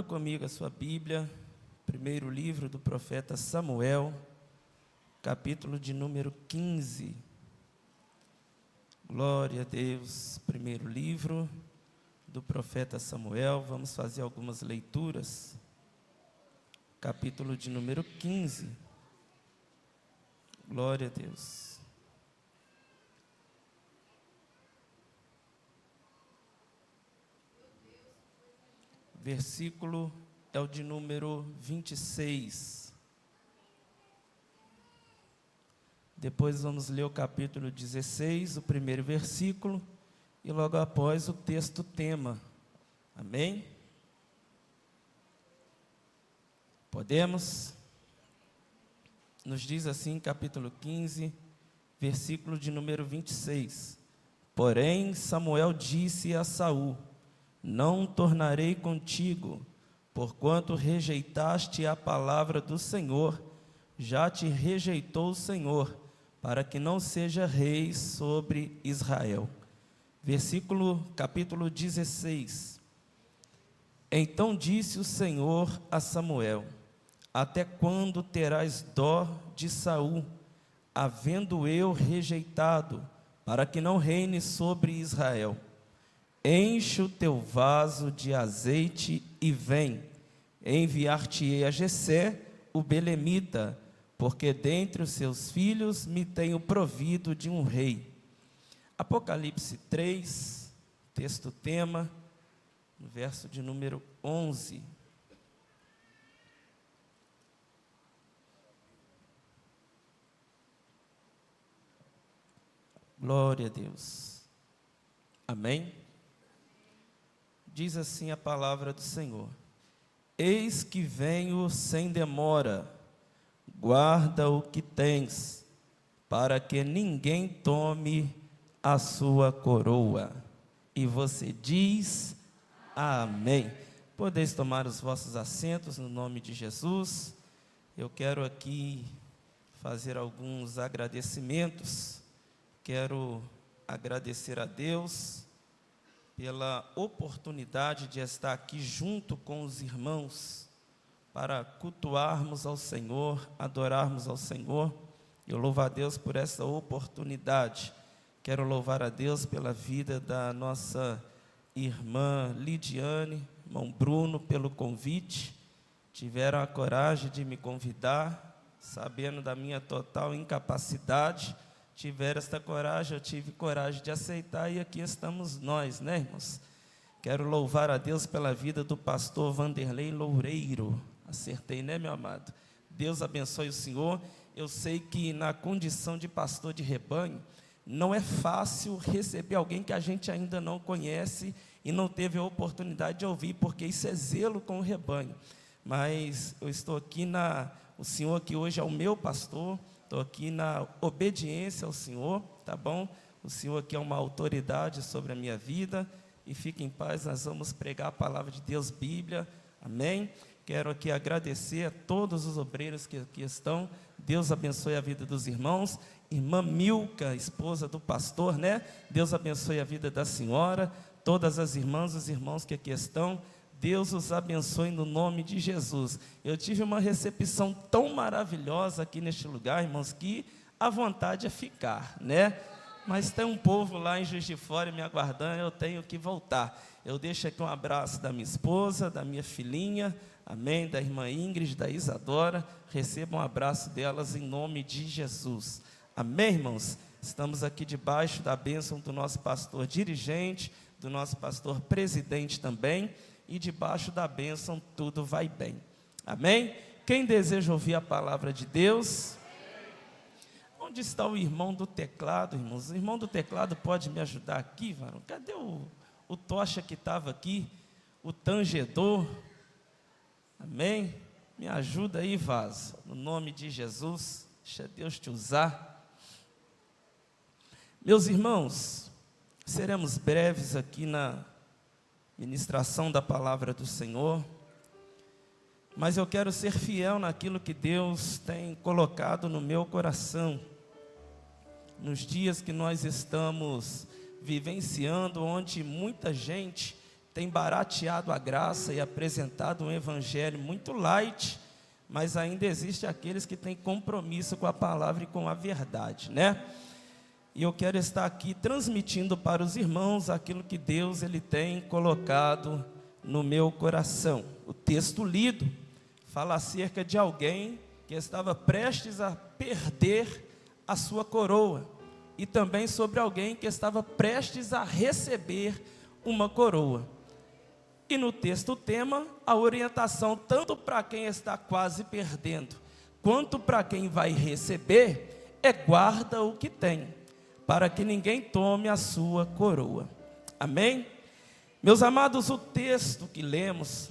Abra comigo a sua Bíblia, primeiro livro do profeta Samuel, capítulo de número 15. Glória a Deus, primeiro livro do profeta Samuel. Vamos fazer algumas leituras. Capítulo de número 15. Glória a Deus. Versículo é o de número 26. Depois vamos ler o capítulo 16, o primeiro versículo, e logo após o texto tema. Amém? Podemos? Nos diz assim, capítulo 15, versículo de número 26. Porém, Samuel disse a Saul: não tornarei contigo, porquanto rejeitaste a palavra do Senhor, já te rejeitou o Senhor, para que não seja rei sobre Israel. Capítulo 16. Então disse o Senhor a Samuel: até quando terás dó de Saul, havendo eu rejeitado, para que não reine sobre Israel? Enche o teu vaso de azeite e vem, enviar-te-ei a Jessé, o belemita, porque dentre os seus filhos me tenho provido de um rei. Apocalipse 3, texto tema, no verso de número 11. Glória a Deus. Amém? Diz assim a palavra do Senhor: eis que venho sem demora, guarda o que tens, para que ninguém tome a sua coroa. E você diz amém. Podeis tomar os vossos assentos no nome de Jesus. Eu quero aqui fazer alguns agradecimentos. Quero agradecer a Deus pela oportunidade de estar aqui junto com os irmãos para cultuarmos ao Senhor, adorarmos ao Senhor. Eu louvo a Deus por essa oportunidade. Quero louvar a Deus pela vida da nossa irmã Lidiane, irmão Bruno, pelo convite. Tiveram a coragem de me convidar, sabendo da minha total incapacidade. Tiveram esta coragem, eu tive coragem de aceitar, e aqui estamos nós, né, irmãos? Quero louvar a Deus pela vida do pastor Vanderlei Loureiro. Acertei, né, meu amado? Deus abençoe o senhor. Eu sei que na condição de pastor de rebanho, não é fácil receber alguém que a gente ainda não conhece e não teve a oportunidade de ouvir, porque isso é zelo com o rebanho. Mas eu estou aqui o senhor que hoje é o meu pastor, estou aqui na obediência ao Senhor, tá bom? O Senhor aqui é uma autoridade sobre a minha vida, e fique em paz, nós vamos pregar a palavra de Deus, Bíblia, amém? Quero aqui agradecer a todos os obreiros que aqui estão. Deus abençoe a vida dos irmãos. Irmã Milka, esposa do pastor, né? Deus abençoe a vida da senhora, todas as irmãs, os irmãos que aqui estão. Deus os abençoe no nome de Jesus. Eu tive uma recepção tão maravilhosa aqui neste lugar, irmãos, que a vontade é ficar, né? Mas tem um povo lá em Juiz de Fora me aguardando, eu tenho que voltar. Eu deixo aqui um abraço da minha esposa, da minha filhinha, amém, da irmã Ingrid, da Isadora. Recebam um abraço delas em nome de Jesus. Amém, irmãos? Estamos aqui debaixo da bênção do nosso pastor dirigente, do nosso pastor presidente também, e debaixo da bênção tudo vai bem. Amém? Quem deseja ouvir a palavra de Deus? Onde está o irmão do teclado, irmãos? O irmão do teclado pode me ajudar aqui, varão? Cadê o tocha que estava aqui? O tangedor? Amém? Me ajuda aí, vaso. No nome de Jesus, deixa Deus te usar. Meus irmãos, seremos breves aqui na ministração da palavra do Senhor, mas eu quero ser fiel naquilo que Deus tem colocado no meu coração, nos dias que nós estamos vivenciando, onde muita gente tem barateado a graça e apresentado um evangelho muito light, mas ainda existe aqueles que têm compromisso com a palavra e com a verdade, né? E eu quero estar aqui transmitindo para os irmãos aquilo que Deus ele tem colocado no meu coração. O texto lido fala acerca de alguém que estava prestes a perder a sua coroa, e também sobre alguém que estava prestes a receber uma coroa. E no texto tema, a orientação tanto para quem está quase perdendo, quanto para quem vai receber, é guarda o que tem, para que ninguém tome a sua coroa. Amém? Meus amados, o texto que lemos,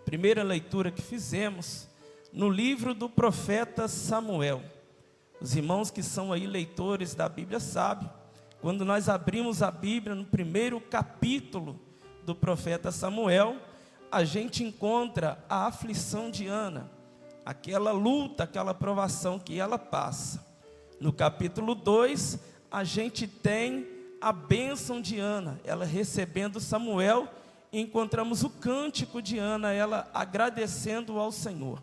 primeira leitura que fizemos, no livro do profeta Samuel. Os irmãos que são aí leitores da Bíblia sabem, quando nós abrimos a Bíblia no primeiro capítulo do profeta Samuel, a gente encontra a aflição de Ana, aquela luta, aquela provação que ela passa. No capítulo 2, a gente tem a bênção de Ana, ela recebendo Samuel, e encontramos o cântico de Ana, ela agradecendo ao Senhor.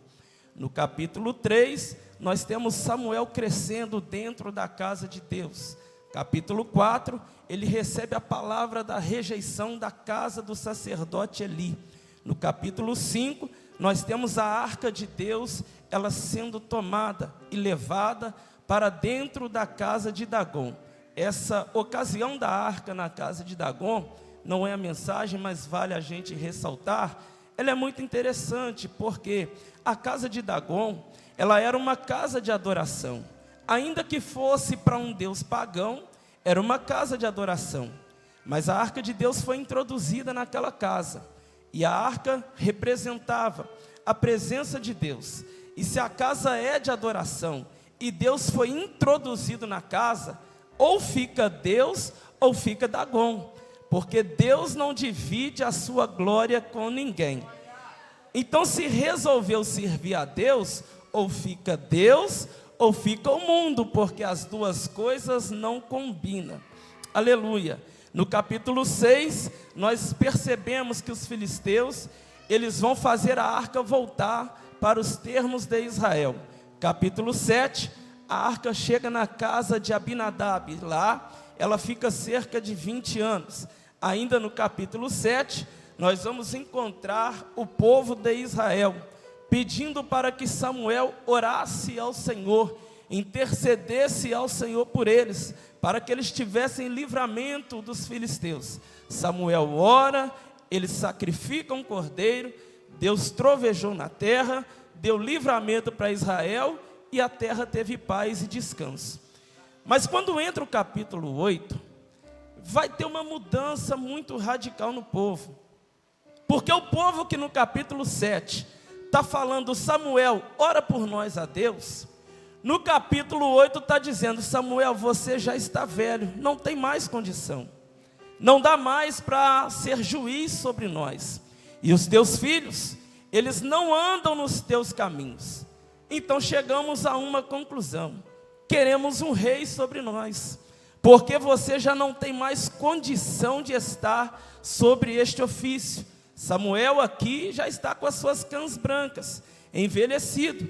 No capítulo 3, nós temos Samuel crescendo dentro da casa de Deus. Capítulo 4, ele recebe a palavra da rejeição da casa do sacerdote Eli. No capítulo 5, nós temos a arca de Deus, ela sendo tomada e levada para dentro da casa de Dagom. Essa ocasião da arca na casa de Dagom, não é a mensagem, mas vale a gente ressaltar, ela é muito interessante, porque a casa de Dagom, ela era uma casa de adoração. Ainda que fosse para um deus pagão, era uma casa de adoração. Mas a arca de Deus foi introduzida naquela casa. E a arca representava a presença de Deus. E se a casa é de adoração, e Deus foi introduzido na casa, ou fica Deus, ou fica Dagom. Porque Deus não divide a sua glória com ninguém. Então, se resolveu servir a Deus, ou fica Deus, ou fica o mundo, porque as duas coisas não combinam. Aleluia. No capítulo 6, nós percebemos que os filisteus, eles vão fazer a arca voltar para os termos de Israel. Capítulo 7, a arca chega na casa de Abinadab, lá ela fica cerca de 20 anos. Ainda no capítulo 7, nós vamos encontrar o povo de Israel, pedindo para que Samuel orasse ao Senhor, intercedesse ao Senhor por eles, para que eles tivessem livramento dos filisteus. Samuel ora, eles sacrificam um cordeiro, Deus trovejou na terra, deu livramento para Israel, e a terra teve paz e descanso. Mas quando entra o capítulo 8, vai ter uma mudança muito radical no povo, porque o povo que no capítulo 7 está falando, Samuel, ora por nós a Deus, no capítulo 8 está dizendo, Samuel, você já está velho, não tem mais condição, não dá mais para ser juiz sobre nós, e os teus filhos, eles não andam nos teus caminhos. Então chegamos a uma conclusão, queremos um rei sobre nós, porque você já não tem mais condição de estar sobre este ofício. Samuel aqui já está com as suas cãs brancas, envelhecido,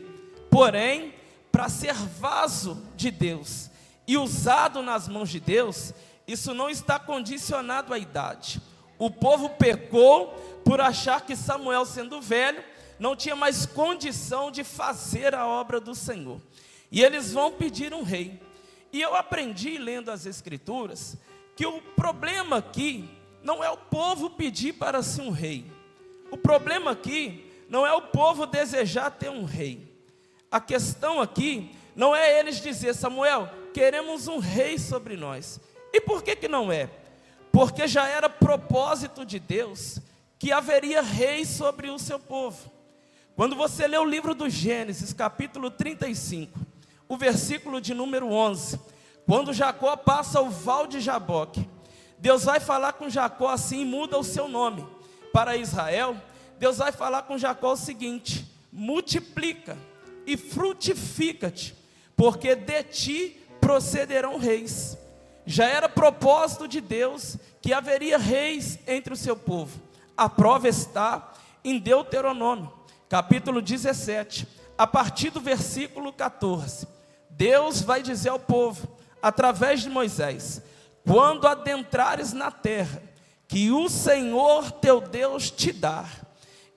porém, para ser vaso de Deus e usado nas mãos de Deus, isso não está condicionado à idade. O povo pecou por achar que Samuel, sendo velho, não tinha mais condição de fazer a obra do Senhor, e eles vão pedir um rei. E eu aprendi lendo as Escrituras, que o problema aqui não é o povo pedir para si um rei. O problema aqui não é o povo desejar ter um rei. A questão aqui não é eles dizer, Samuel, queremos um rei sobre nós. E por que não é? Porque já era propósito de Deus que haveria rei sobre o seu povo. Quando você lê o livro do Gênesis, capítulo 35, o versículo de número 11, quando Jacó passa o val de Jaboque, Deus vai falar com Jacó assim, e muda o seu nome para Israel. Deus vai falar com Jacó o seguinte, multiplica e frutifica-te, porque de ti procederão reis. Já era propósito de Deus que haveria reis entre o seu povo. A prova está em Deuteronômio, capítulo 17, a partir do versículo 14. Deus vai dizer ao povo, através de Moisés: quando adentrares na terra que o Senhor teu Deus te dá,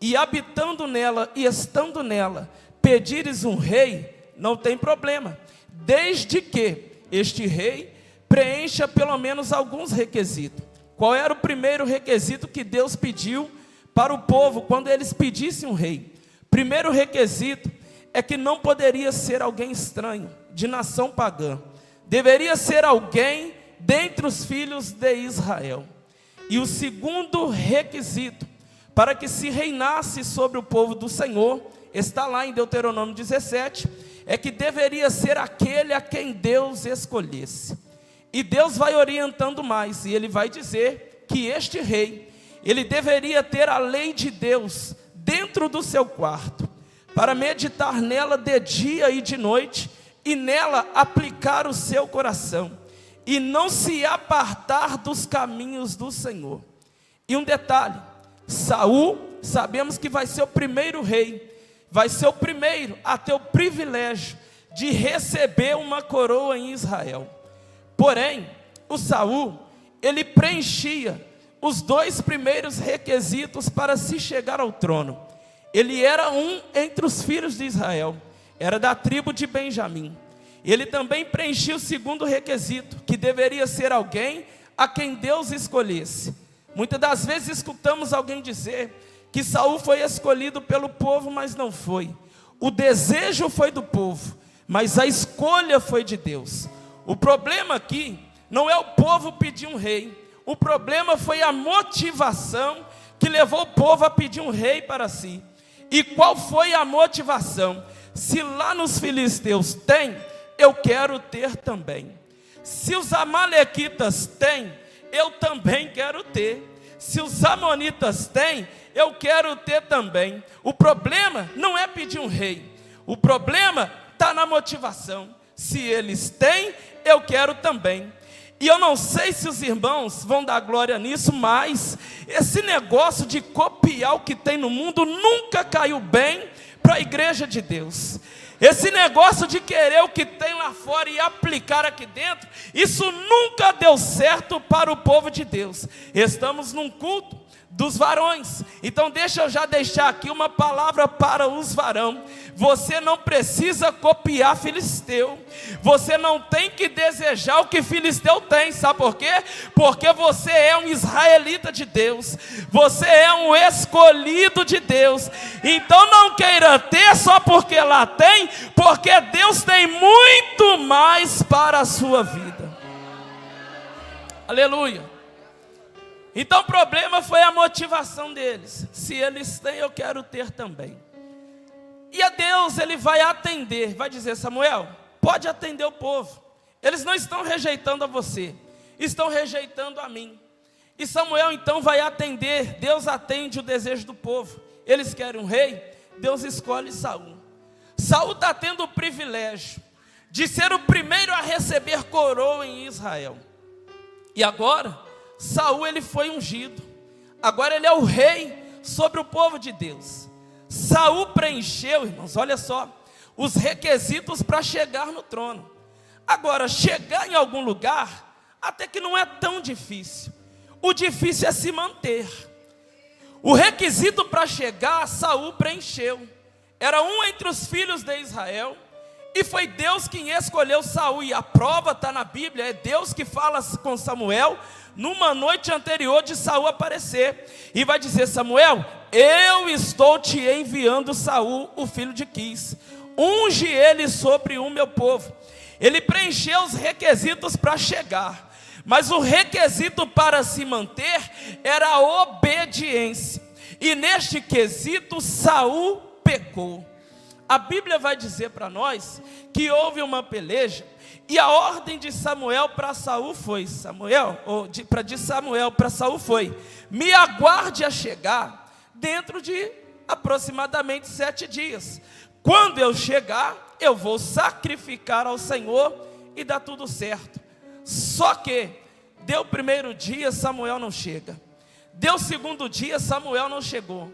e habitando nela e estando nela, pedires um rei, não tem problema, desde que este rei preencha pelo menos alguns requisitos. Qual era o primeiro requisito que Deus pediu para o povo quando eles pedissem um rei? Primeiro requisito é que não poderia ser alguém estranho, de nação pagã. Deveria ser alguém dentre os filhos de Israel. E o segundo requisito para que se reinasse sobre o povo do Senhor, está lá em Deuteronômio 17, é que deveria ser aquele a quem Deus escolhesse. E Deus vai orientando mais, e Ele vai dizer que este rei, ele deveria ter a lei de Deus dentro do seu quarto, para meditar nela de dia e de noite, e nela aplicar o seu coração, e não se apartar dos caminhos do Senhor. E um detalhe, Saul, sabemos que vai ser o primeiro rei, vai ser o primeiro a ter o privilégio de receber uma coroa em Israel. Porém, o Saul, ele preenchia os dois primeiros requisitos para se chegar ao trono. Ele era um entre os filhos de Israel, era da tribo de Benjamim. Ele também preenchia o segundo requisito, que deveria ser alguém a quem Deus escolhesse. Muitas das vezes escutamos alguém dizer que Saul foi escolhido pelo povo, mas não foi. O desejo foi do povo, mas a escolha foi de Deus. O problema aqui não é o povo pedir um rei, o problema foi a motivação que levou o povo a pedir um rei para si. E qual foi a motivação? Se lá nos filisteus tem, eu quero ter também. Se os amalequitas têm, eu também quero ter. Se os amonitas têm, eu quero ter também. O problema não é pedir um rei, o problema está na motivação. Se eles têm, eu quero também. E eu não sei se os irmãos vão dar glória nisso, mas esse negócio de copiar o que tem no mundo nunca caiu bem para a igreja de Deus. Esse negócio de querer o que tem lá fora e aplicar aqui dentro, isso nunca deu certo para o povo de Deus. Estamos num culto dos varões, então deixa eu já deixar aqui uma palavra para os varão. Você não precisa copiar filisteu, você não tem que desejar o que filisteu tem, sabe por quê? Porque você é um israelita de Deus, você é um escolhido de Deus. Então não queira ter só porque lá tem, porque Deus tem muito mais para a sua vida. Aleluia. Então o problema foi a motivação deles. Se eles têm, eu quero ter também. E a Deus, ele vai atender, vai dizer: Samuel, pode atender o povo. Eles não estão rejeitando a você, estão rejeitando a mim. E Samuel então vai atender. Deus atende o desejo do povo. Eles querem um rei, Deus escolhe Saul. Saul está tendo o privilégio de ser o primeiro a receber coroa em Israel. E agora Saul, ele foi ungido, agora ele é o rei sobre o povo de Deus. Saul preencheu, irmãos, olha só, os requisitos para chegar no trono. Agora, chegar em algum lugar, até que não é tão difícil. O difícil é se manter. O requisito para chegar, Saul preencheu. Era um entre os filhos de Israel, e foi Deus quem escolheu Saul. E a prova está na Bíblia, é Deus que fala com Samuel numa noite anterior de Saul aparecer, e vai dizer: Samuel, eu estou te enviando Saul, o filho de Quis, unge ele sobre o meu povo. Ele preencheu os requisitos para chegar, mas o requisito para se manter era a obediência, e neste quesito Saul pecou. A Bíblia vai dizer para nós que houve uma peleja, e a ordem de Samuel para Saul foi: de Samuel para Saul foi: me aguarde a chegar dentro de aproximadamente 7 dias. Quando eu chegar, eu vou sacrificar ao Senhor e dá tudo certo. Só que deu o primeiro dia, Samuel não chega. Deu o segundo dia, Samuel não chegou.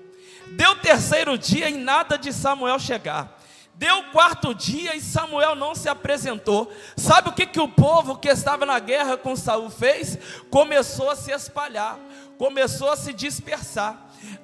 Deu o terceiro dia e nada de Samuel chegar. Deu o quarto dia e Samuel não se apresentou. Sabe o que o povo que estava na guerra com Saul fez? Começou a se espalhar, começou a se dispersar.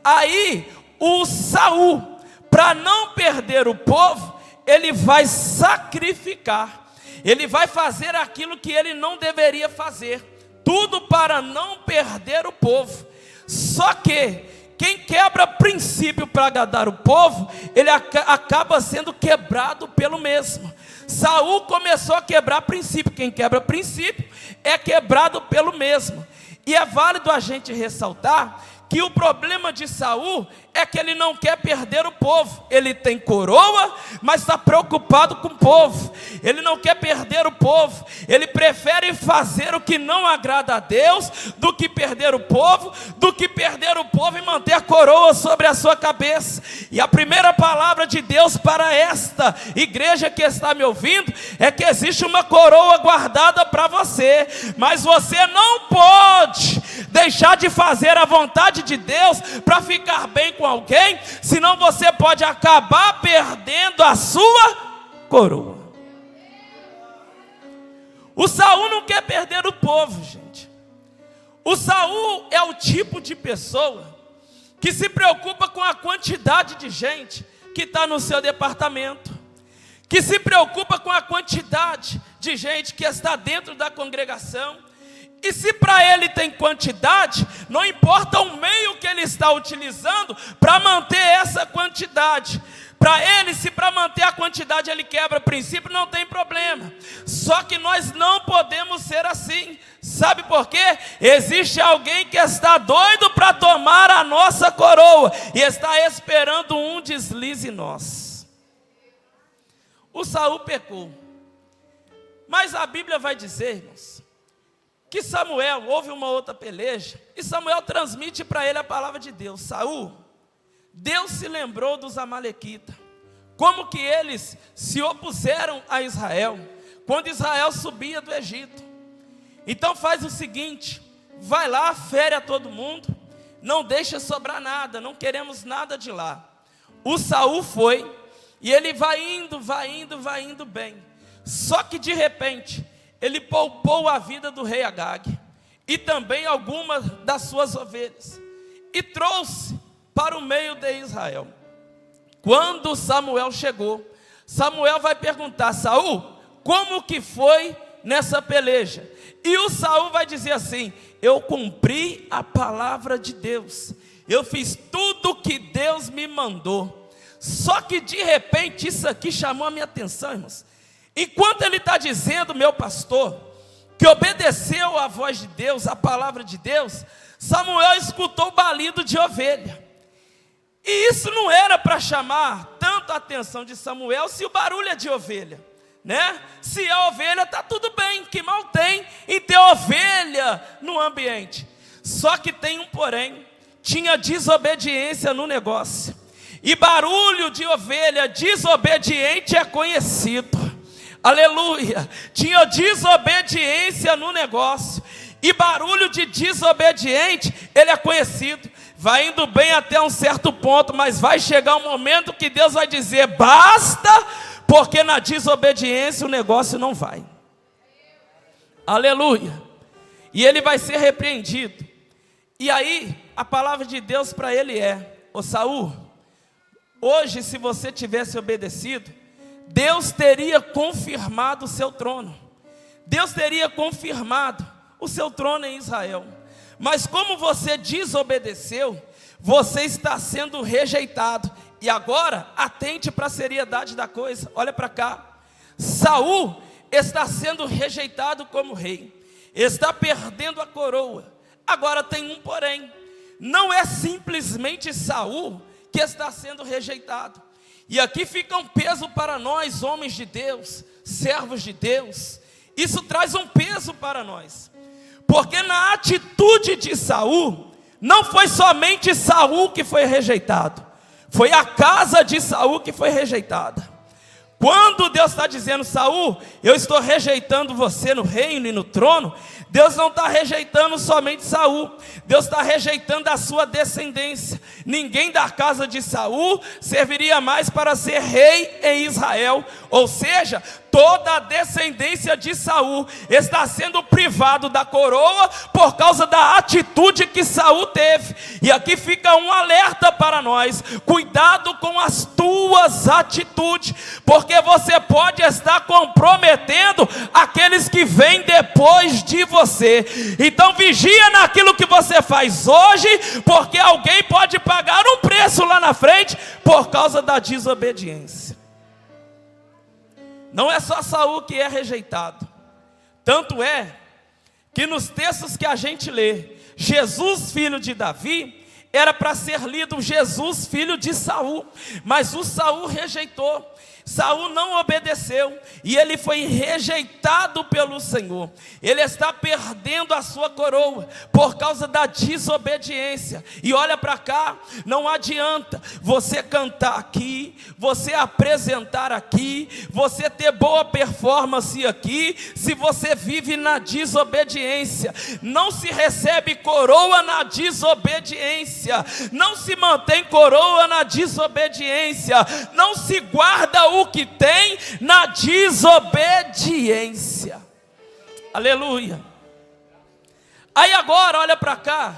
Aí o Saul, para não perder o povo, ele vai sacrificar, ele vai fazer aquilo que ele não deveria fazer, tudo para não perder o povo. Só que quem quebra princípio para agradar o povo, ele acaba sendo quebrado pelo mesmo. Saul começou a quebrar princípio. Quem quebra princípio é quebrado pelo mesmo. E é válido a gente ressaltar que o problema de Saul é que ele não quer perder o povo. Ele tem coroa, mas está preocupado com o povo. Ele não quer perder o povo. Ele prefere fazer o que não agrada a Deus do que perder o povo, e manter a coroa sobre a sua cabeça. E a primeira palavra de Deus para esta igreja que está me ouvindo é que existe uma coroa guardada para você, mas você não pode deixar de fazer a vontade de Deus para ficar bem com alguém, senão você pode acabar perdendo a sua coroa. O Saul não quer perder o povo, gente. O Saul é o tipo de pessoa que se preocupa com a quantidade de gente que está no seu departamento, que se preocupa com a quantidade de gente que está dentro da congregação. E se para ele tem quantidade, não importa o meio que ele está utilizando para manter essa quantidade. Para ele, se para manter a quantidade ele quebra princípio, não tem problema. Só que nós não podemos ser assim. Sabe por quê? Existe alguém que está doido para tomar a nossa coroa e está esperando um deslize em nós. O Saul pecou. Mas a Bíblia vai dizer, irmãos, que Samuel, houve uma outra peleja, e Samuel transmite para ele a palavra de Deus. Saul, Deus se lembrou dos amalequitas, como que eles se opuseram a Israel, quando Israel subia do Egito. Então faz o seguinte, vai lá, fere a todo mundo, não deixa sobrar nada, não queremos nada de lá. O Saul foi, e ele vai indo bem, só que de repente, ele poupou a vida do rei Agag, e também algumas das suas ovelhas, e trouxe para o meio de Israel. Quando Samuel chegou, Samuel vai perguntar: Saul, como que foi nessa peleja? E o Saul vai dizer assim: eu cumpri a palavra de Deus, eu fiz tudo o que Deus me mandou. Só que de repente isso aqui chamou a minha atenção, irmãos. Enquanto ele está dizendo, meu pastor, que obedeceu à voz de Deus, à palavra de Deus, Samuel escutou o balido de ovelha. E isso não era para chamar tanto a atenção de Samuel se o barulho é de ovelha, né? Se é ovelha, está tudo bem, que mal tem em ter ovelha no ambiente. Só que tem um porém, tinha desobediência no negócio. E barulho de ovelha desobediente é conhecido. Aleluia, tinha desobediência no negócio, e barulho de desobediente, ele é conhecido. Vai indo bem até um certo ponto, mas vai chegar um momento que Deus vai dizer: basta, porque na desobediência o negócio não vai. Aleluia, e ele vai ser repreendido. E aí, a palavra de Deus para ele é: ô Saul, hoje se você tivesse obedecido, Deus teria confirmado o seu trono. Deus teria confirmado o seu trono em Israel. Mas como você desobedeceu, você está sendo rejeitado. E agora, atente para a seriedade da coisa. Olha para cá. Saul está sendo rejeitado como rei. Está perdendo a coroa. Agora tem um porém. Não é simplesmente Saul que está sendo rejeitado. E aqui fica um peso para nós, homens de Deus, servos de Deus. Isso traz um peso para nós, porque na atitude de Saul, não foi somente Saul que foi rejeitado, foi a casa de Saul que foi rejeitada. Quando Deus está dizendo: Saul, eu estou rejeitando você no reino e no trono, Deus não está rejeitando somente Saul, Deus está rejeitando a sua descendência. Ninguém da casa de Saul serviria mais para ser rei em Israel. Ou seja, toda a descendência de Saul está sendo privado da coroa por causa da atitude que Saul teve. E aqui fica um alerta para nós: cuidado com as tuas atitudes, porque você pode estar comprometendo aqueles que vêm depois de você. Então vigia naquilo que você faz hoje, porque alguém pode pagar um preço lá na frente por causa da desobediência. Não é só Saul que é rejeitado. Tanto é que nos textos que a gente lê, Jesus filho de Davi, era para ser lido Jesus filho de Saul, mas o Saul rejeitou. Saul não obedeceu e ele foi rejeitado pelo Senhor. Ele está perdendo a sua coroa por causa da desobediência. E olha para cá, não adianta você cantar aqui, você apresentar aqui, você ter boa performance aqui, se você vive na desobediência. Não se recebe coroa na desobediência, não se mantém coroa na desobediência, não se guarda o que tem na desobediência. Aleluia. Aí agora olha para cá,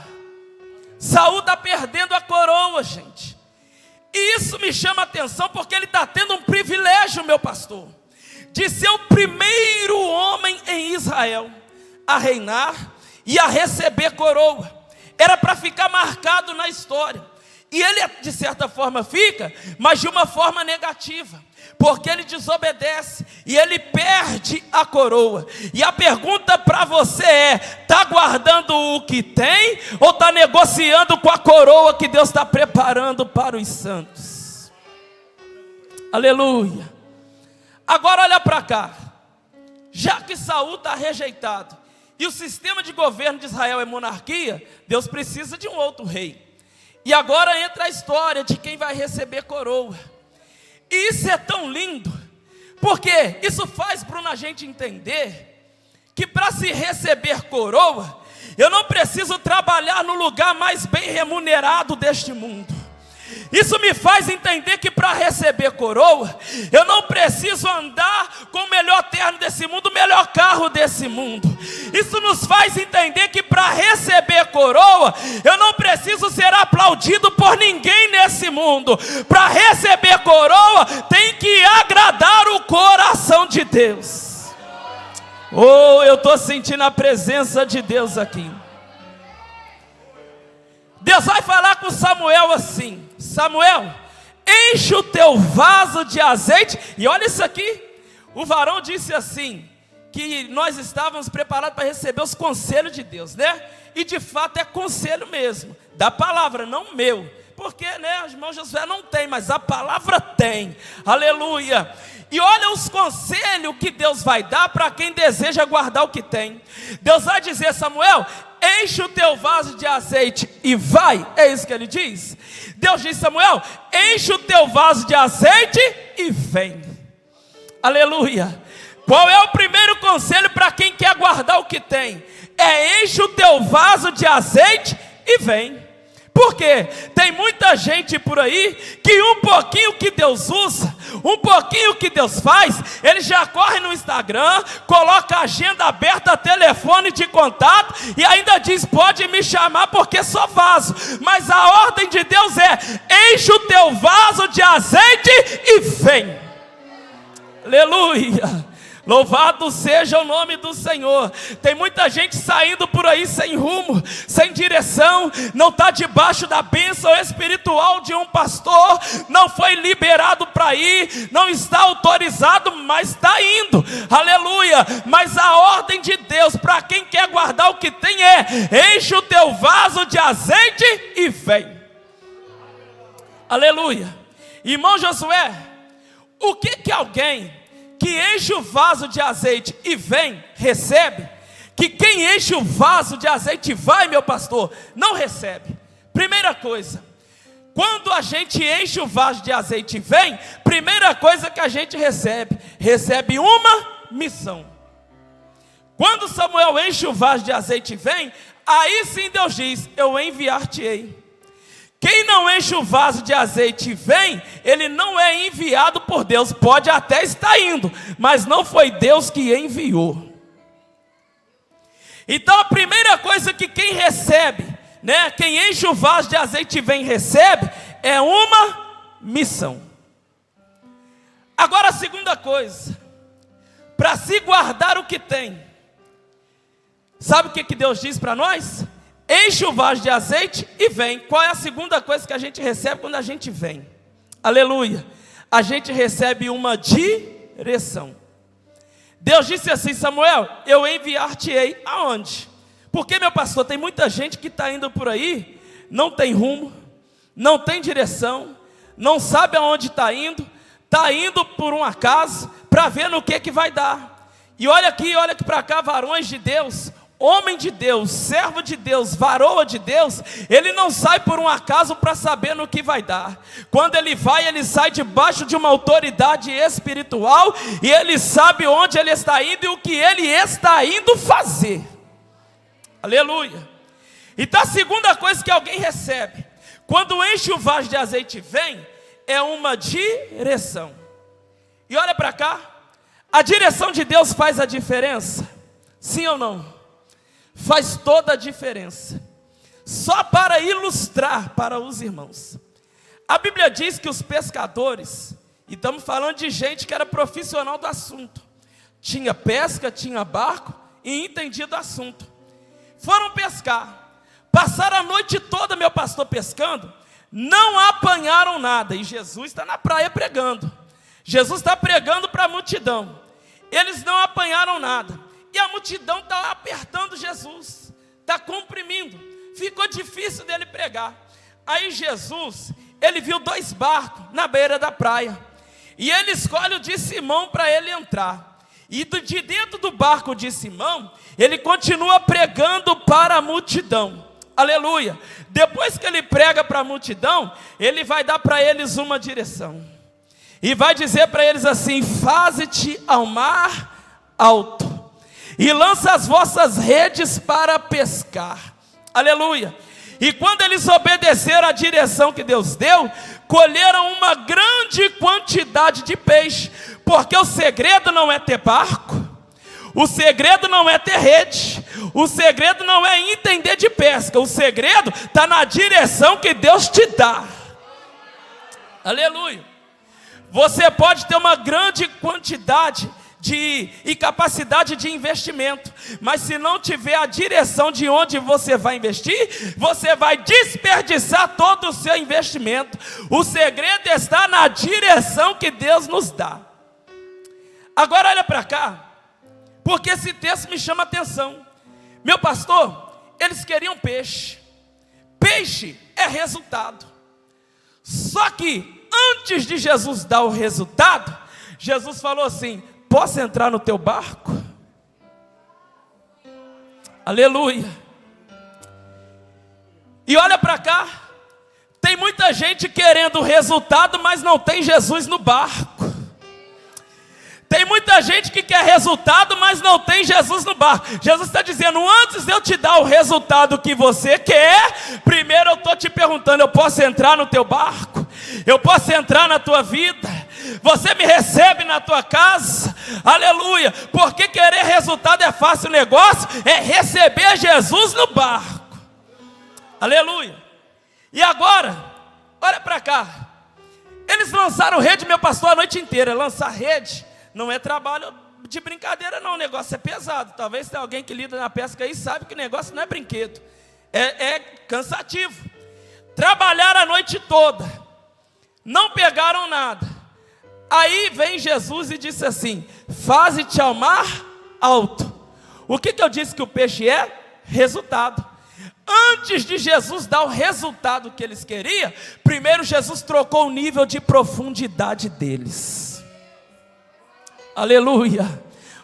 Saul está perdendo a coroa, gente. E isso me chama a atenção, porque ele está tendo um privilégio, meu pastor, de ser o primeiro homem em Israel a reinar e a receber coroa. Era para ficar marcado na história. E ele de certa forma fica, mas de uma forma negativa, porque ele desobedece e ele perde a coroa. E a pergunta para você é: está guardando o que tem ou está negociando com a coroa que Deus está preparando para os santos? Aleluia. Agora olha para cá, já que Saul está rejeitado e o sistema de governo de Israel é monarquia, Deus precisa de um outro rei. E agora entra a história de quem vai receber coroa. E isso é tão lindo, porque isso faz, Bruno, a gente entender que para se receber coroa, eu não preciso trabalhar no lugar mais bem remunerado deste mundo. Isso me faz entender que para receber coroa, eu não preciso andar com o melhor terno desse mundo, o melhor carro desse mundo. Isso nos faz entender que para receber coroa, eu não preciso ser aplaudido por ninguém nesse mundo. Para receber coroa, tem que agradar o coração de Deus. Oh, eu estou sentindo a presença de Deus aqui. Deus vai falar com Samuel assim: Samuel, enche o teu vaso de azeite. E olha isso aqui, o varão disse assim, que nós estávamos preparados para receber os conselhos de Deus, né? E de fato é conselho mesmo, da palavra, não meu. Porque, né, o irmão Josué não tem, mas a palavra tem. Aleluia. E olha os conselhos que Deus vai dar para quem deseja guardar o que tem. Deus vai dizer: Samuel, enche o teu vaso de azeite e vai. É isso que ele diz. Deus diz: Samuel, enche o teu vaso de azeite e vem. Aleluia. Qual é o primeiro conselho para quem quer guardar o que tem? É: enche o teu vaso de azeite e vem. Por quê? Tem muita gente por aí que um pouquinho que Deus usa, um pouquinho que Deus faz, ele já corre no Instagram, coloca a agenda aberta, telefone de contato e ainda diz: pode me chamar porque sou vaso. Mas a ordem de Deus é: enche o teu vaso de azeite e vem. Aleluia. Louvado seja o nome do Senhor. Tem muita gente saindo por aí sem rumo, sem direção, não está debaixo da bênção espiritual de um pastor, não foi liberado para ir, não está autorizado, mas está indo. Aleluia. Mas a ordem de Deus para quem quer guardar o que tem é: enche o teu vaso de azeite e vem. Aleluia. Irmão Josué, o que alguém que enche o vaso de azeite e vem, recebe? Que quem enche o vaso de azeite e vai, meu pastor, não recebe. Primeira coisa, quando a gente enche o vaso de azeite e vem, primeira coisa que a gente recebe uma missão. Quando Samuel enche o vaso de azeite e vem, aí sim Deus diz: eu enviar-te-ei. Quem não enche o vaso de azeite e vem, ele não é enviado por Deus. Pode até estar indo, mas não foi Deus que enviou. Então a primeira coisa que quem recebe, quem enche o vaso de azeite e vem recebe, é uma missão. Agora a segunda coisa, para se guardar o que tem, sabe o que Deus diz para nós? Enche o vaso de azeite e vem. Qual é a segunda coisa que a gente recebe quando a gente vem? Aleluia. A gente recebe uma direção. Deus disse assim: Samuel, eu enviar-te-ei aonde? Porque, meu pastor, tem muita gente que está indo por aí, não tem rumo, não tem direção, não sabe aonde está indo por um acaso, para ver no que vai dar. E olha aqui para cá, varões de Deus, homem de Deus, servo de Deus, varoa de Deus, ele não sai por um acaso para saber no que vai dar. Quando ele vai, ele sai debaixo de uma autoridade espiritual, e ele sabe onde ele está indo e o que ele está indo fazer. Aleluia. Então a segunda coisa que alguém recebe, quando enche o vaso de azeite e vem, é uma direção. E olha para cá, a direção de Deus faz a diferença? Sim ou não? Faz toda a diferença. Só para ilustrar para os irmãos, a Bíblia diz que os pescadores, e estamos falando de gente que era profissional do assunto, tinha pesca, tinha barco e entendia do assunto. Foram pescar, passaram a noite toda, meu pastor, pescando, não apanharam nada. E Jesus está na praia pregando, Jesus está pregando para a multidão, eles não apanharam nada. E a multidão está apertando Jesus, está comprimindo, ficou difícil dele pregar. Aí Jesus, ele viu 2 barcos na beira da praia, e ele escolhe o de Simão para ele entrar. E de dentro do barco de Simão, ele continua pregando para a multidão. Aleluia. Depois que ele prega para a multidão, ele vai dar para eles uma direção, e vai dizer para eles assim: faze-te ao mar alto, e lança as vossas redes para pescar. Aleluia. E quando eles obedeceram à direção que Deus deu, colheram uma grande quantidade de peixe. Porque o segredo não é ter barco, o segredo não é ter rede, o segredo não é entender de pesca, o segredo está na direção que Deus te dá. Aleluia. Você pode ter uma grande quantidade e capacidade de investimento, mas se não tiver a direção de onde você vai investir, você vai desperdiçar todo o seu investimento. O segredo está na direção que Deus nos dá. Agora olha para cá, porque esse texto me chama a atenção. Meu pastor, eles queriam peixe. Peixe é resultado. Só que antes de Jesus dar o resultado, Jesus falou assim: posso entrar no teu barco? Aleluia. E olha para cá, tem muita gente querendo o resultado, mas não tem Jesus no barco. Tem muita gente que quer resultado, mas não tem Jesus no barco. Jesus está dizendo: antes de eu te dar o resultado que você quer, primeiro eu estou te perguntando: eu posso entrar no teu barco? Eu posso entrar na tua vida? Você me recebe na tua casa? Aleluia. Porque querer resultado é fácil, o negócio é receber Jesus no barco. Aleluia. E agora, olha para cá, eles lançaram rede, meu pastor, a noite inteira. Lançar rede não é trabalho de brincadeira não, o negócio é pesado. Talvez tenha alguém que lida na pesca aí, sabe que o negócio não é brinquedo, é cansativo. Trabalharam a noite toda, não pegaram nada. Aí vem Jesus e disse assim: faze-te ao mar alto. O que eu disse que o peixe é? Resultado. Antes de Jesus dar o resultado que eles queriam, primeiro Jesus trocou o nível de profundidade deles. Aleluia.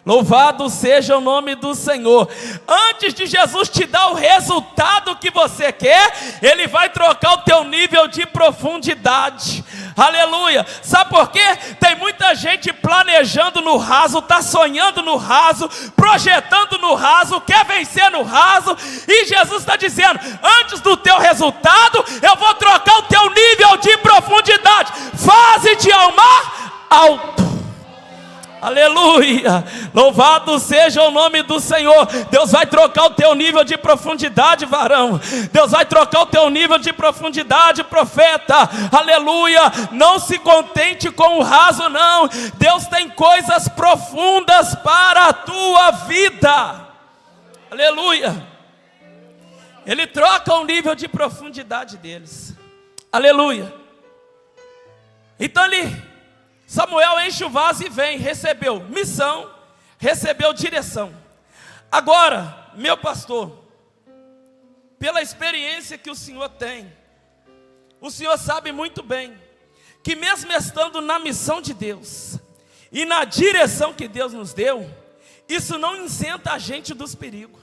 Louvado seja o nome do Senhor. Antes de Jesus te dar o resultado que você quer, Ele vai trocar o teu nível de profundidade. Aleluia. Sabe por quê? Tem muita muita gente planejando no raso, está sonhando no raso, projetando no raso, quer vencer no raso, e Jesus está dizendo: antes do teu resultado, eu vou trocar o teu nível de profundidade. Faze-te ao mar alto. Aleluia, louvado seja o nome do Senhor. Deus vai trocar o teu nível de profundidade, varão. Deus vai trocar o teu nível de profundidade, profeta. Aleluia, não se contente com o raso, não. Deus tem coisas profundas para a tua vida. Aleluia, Ele troca o nível de profundidade deles. Aleluia. Então Samuel enche o vaso e vem, recebeu missão, recebeu direção. Agora, meu pastor, pela experiência que o senhor tem, o senhor sabe muito bem que mesmo estando na missão de Deus e na direção que Deus nos deu, isso não isenta a gente dos perigos.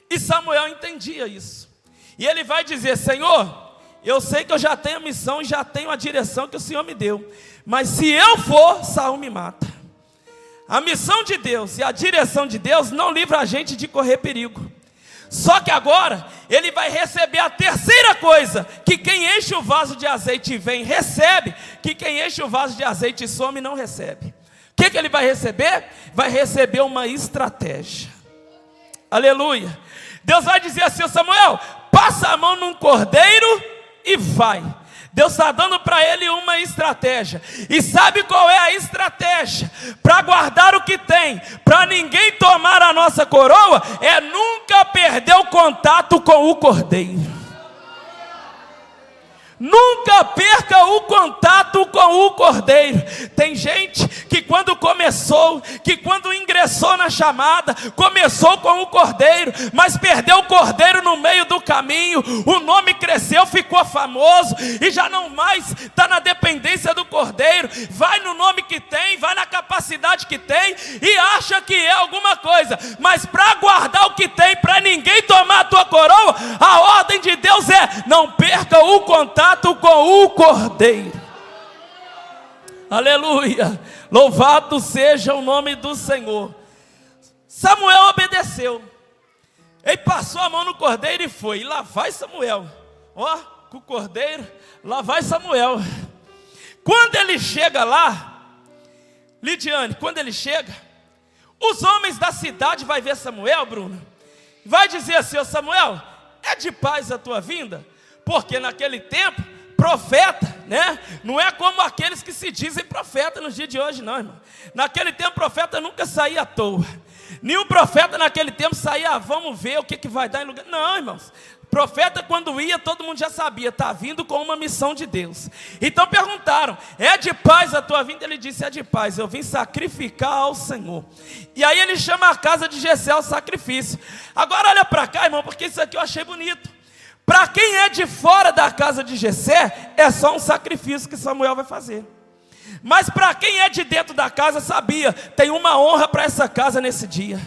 E Samuel entendia isso. E ele vai dizer: Senhor, eu sei que eu já tenho a missão e já tenho a direção que o Senhor me deu, mas se eu for, Saul me mata. A missão de Deus e a direção de Deus não livra a gente de correr perigo. Só que agora ele vai receber a terceira coisa, que quem enche o vaso de azeite e vem, recebe, que quem enche o vaso de azeite e some, não recebe. O que ele vai receber? Vai receber uma estratégia. Aleluia. Deus vai dizer assim: Samuel, passa a mão num cordeiro e vai. Deus está dando para ele uma estratégia. E sabe qual é a estratégia? Para guardar o que tem, para ninguém tomar a nossa coroa, é nunca perder o contato com o cordeiro. Nunca perca o contato com o cordeiro. Tem gente que quando ingressou na chamada, começou com o cordeiro, mas perdeu o cordeiro no meio do caminho. O nome cresceu, ficou famoso e já não mais está na dependência do cordeiro. Vai no nome que tem, vai na capacidade que tem e acha que é alguma coisa. Mas para guardar o que tem, para ninguém tomar a tua coroa, a ordem de Deus é: não perca o contato com o cordeiro. Aleluia, louvado seja o nome do Senhor. Samuel obedeceu. Ele passou a mão no cordeiro e foi. E lá vai Samuel, ó, com o cordeiro, lá vai Samuel. Quando ele chega lá, Lidiane, quando ele chega, os homens da cidade vai ver Samuel, Bruno, vai dizer assim: ô Samuel, é de paz a tua vinda? Porque naquele tempo, profeta, né? Não é como aqueles que se dizem profeta nos dias de hoje, não, irmão. Naquele tempo, profeta nunca saía à toa. Nenhum profeta naquele tempo saía: vamos ver o que vai dar em lugar. Não, irmãos. Profeta, quando ia, todo mundo já sabia: está vindo com uma missão de Deus. Então perguntaram: é de paz a tua vinda? Ele disse: é de paz, eu vim sacrificar ao Senhor. E aí ele chama a casa de Jessé ao sacrifício. Agora olha para cá, irmão, porque isso aqui eu achei bonito. Para quem é de fora da casa de Jessé, é só um sacrifício que Samuel vai fazer. Mas para quem é de dentro da casa, sabia: tem uma honra para essa casa nesse dia.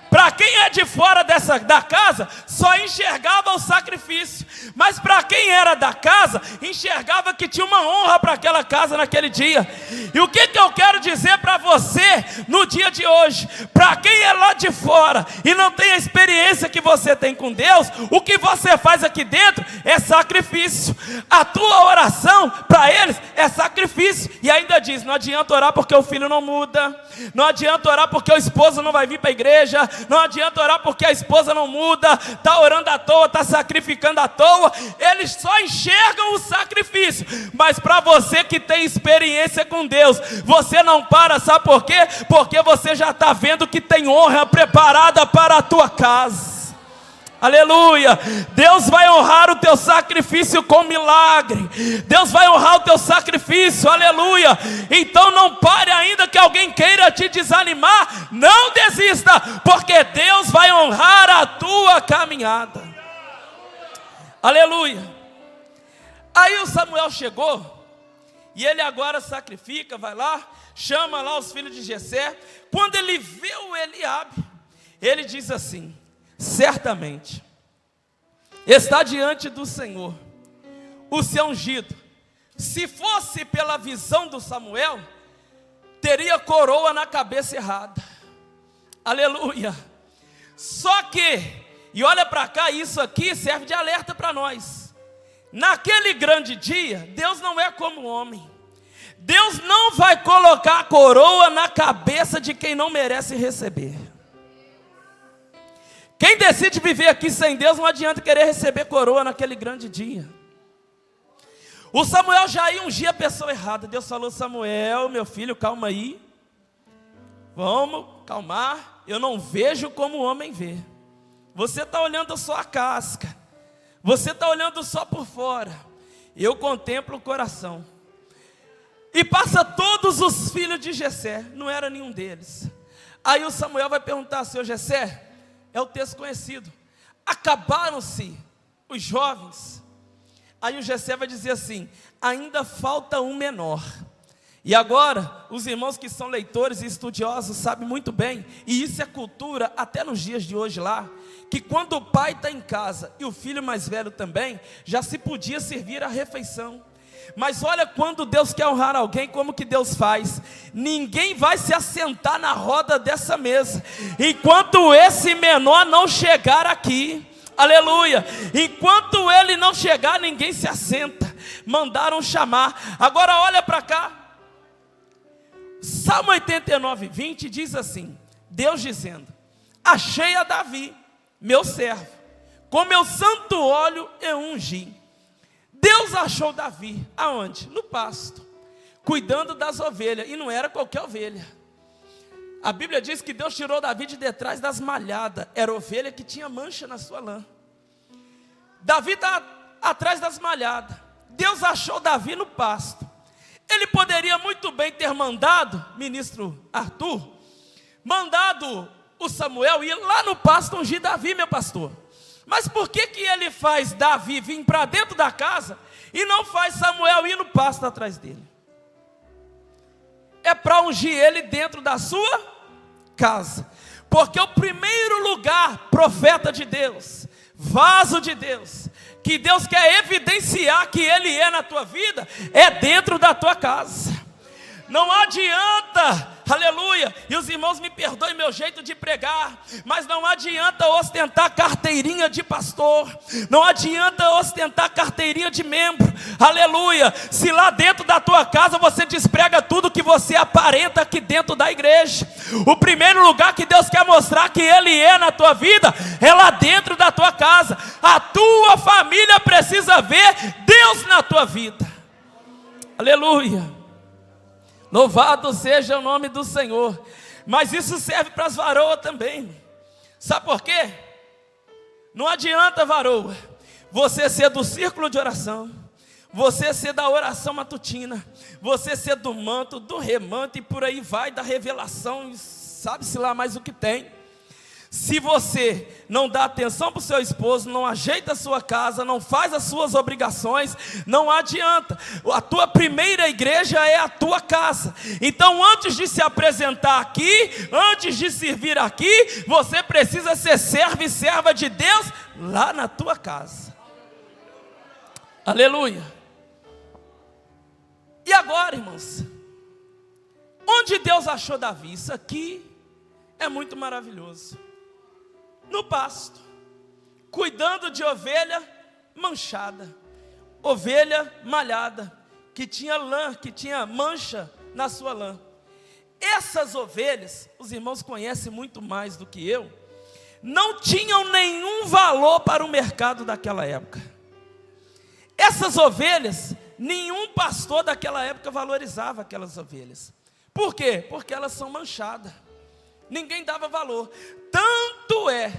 Para quem é de fora da casa, só enxergava o sacrifício. Mas para quem era da casa, enxergava que tinha uma honra para aquela casa naquele dia. E o que eu quero dizer para você no dia de hoje? Para quem é lá de fora e não tem a experiência que você tem com Deus, o que você faz aqui dentro é sacrifício. A tua oração para eles é sacrifício. E ainda diz: não adianta orar porque o filho não muda, não adianta orar porque o esposo não vai vir para a igreja, não adianta orar porque a esposa não muda, está orando à toa, está sacrificando à toa. Eles só enxergam o sacrifício. Mas para você que tem experiência com Deus, você não para, sabe por quê? Porque você já está vendo que tem honra preparada para a tua casa. Aleluia. Deus vai honrar o teu sacrifício com milagre. Deus vai honrar o teu sacrifício, aleluia. Então não pare ainda que alguém queira te desanimar. Não desista, porque Deus vai honrar a tua caminhada. Aleluia. Aí o Samuel chegou e ele agora sacrifica, vai lá, chama lá os filhos de Jessé. Quando ele vê o Eliabe, ele diz assim: certamente está diante do Senhor o seu ungido. Se fosse pela visão do Samuel, teria coroa na cabeça errada. Aleluia. Só que, e olha para cá, isso aqui serve de alerta para nós. Naquele grande dia, Deus não é como homem. Deus não vai colocar a coroa na cabeça de quem não merece receber. Quem decide viver aqui sem Deus, não adianta querer receber coroa naquele grande dia. O Samuel já ia ungir a pessoa errada. Deus falou: Samuel, meu filho, calma aí. Vamos calmar. Eu não vejo como o homem vê. Você está olhando só a casca. Você está olhando só por fora. Eu contemplo o coração. E passa todos os filhos de Jessé. Não era nenhum deles. Aí o Samuel vai perguntar: Senhor Jessé, é o texto conhecido, acabaram-se os jovens? Aí o Jessé vai dizer assim: ainda falta um menor. E agora, os irmãos que são leitores e estudiosos sabem muito bem, e isso é cultura até nos dias de hoje lá, que quando o pai está em casa e o filho mais velho também, já se podia servir a refeição. Mas olha, quando Deus quer honrar alguém, como que Deus faz? Ninguém vai se assentar na roda dessa mesa enquanto esse menor não chegar aqui. Aleluia. Enquanto ele não chegar, ninguém se assenta. Mandaram chamar. Agora olha para cá. Salmo 89, 20 diz assim: Deus dizendo: achei a Davi, meu servo, com meu santo óleo eu ungi. Deus achou Davi, aonde? No pasto, cuidando das ovelhas, e não era qualquer ovelha. A Bíblia diz que Deus tirou Davi de detrás das malhadas, era ovelha que tinha mancha na sua lã. Davi está atrás das malhadas. Deus achou Davi no pasto. Ele poderia muito bem ter mandado, ministro Arthur, mandado o Samuel ir lá no pasto ungir Davi, meu pastor. Mas por que ele faz Davi vir para dentro da casa e não faz Samuel ir no pasto atrás dele? É para ungir ele dentro da sua casa. Porque o primeiro lugar, profeta de Deus, vaso de Deus, que Deus quer evidenciar que Ele é na tua vida, é dentro da tua casa. Não adianta, aleluia, e os irmãos me perdoem meu jeito de pregar, mas não adianta ostentar carteirinha de pastor, não adianta ostentar carteirinha de membro, aleluia, se lá dentro da tua casa você desprega tudo que você aparenta aqui dentro da igreja. O primeiro lugar que Deus quer mostrar que Ele é na tua vida, é lá dentro da tua casa. A tua família precisa ver Deus na tua vida, aleluia. Louvado seja o nome do Senhor. Mas isso serve para as varoas também. Sabe por quê? Não adianta, varoa, você ser do círculo de oração, você ser da oração matutina, você ser do manto, do remanto e por aí vai, da revelação, e sabe-se lá mais o que tem. Se você não dá atenção para o seu esposo, não ajeita a sua casa, não faz as suas obrigações, não adianta. A tua primeira igreja é a tua casa. Então, antes de se apresentar aqui, antes de servir aqui, você precisa ser servo e serva de Deus lá na tua casa. Aleluia. E agora, irmãos, onde Deus achou Davi? Isso aqui é muito maravilhoso. No pasto, cuidando de ovelha manchada, ovelha malhada, que tinha lã, que tinha mancha na sua lã. Essas ovelhas, os irmãos conhecem muito mais do que eu, não tinham nenhum valor para o mercado daquela época. Essas ovelhas, nenhum pastor daquela época valorizava aquelas ovelhas. Por quê? Porque elas são manchadas. Ninguém dava valor. Tanto é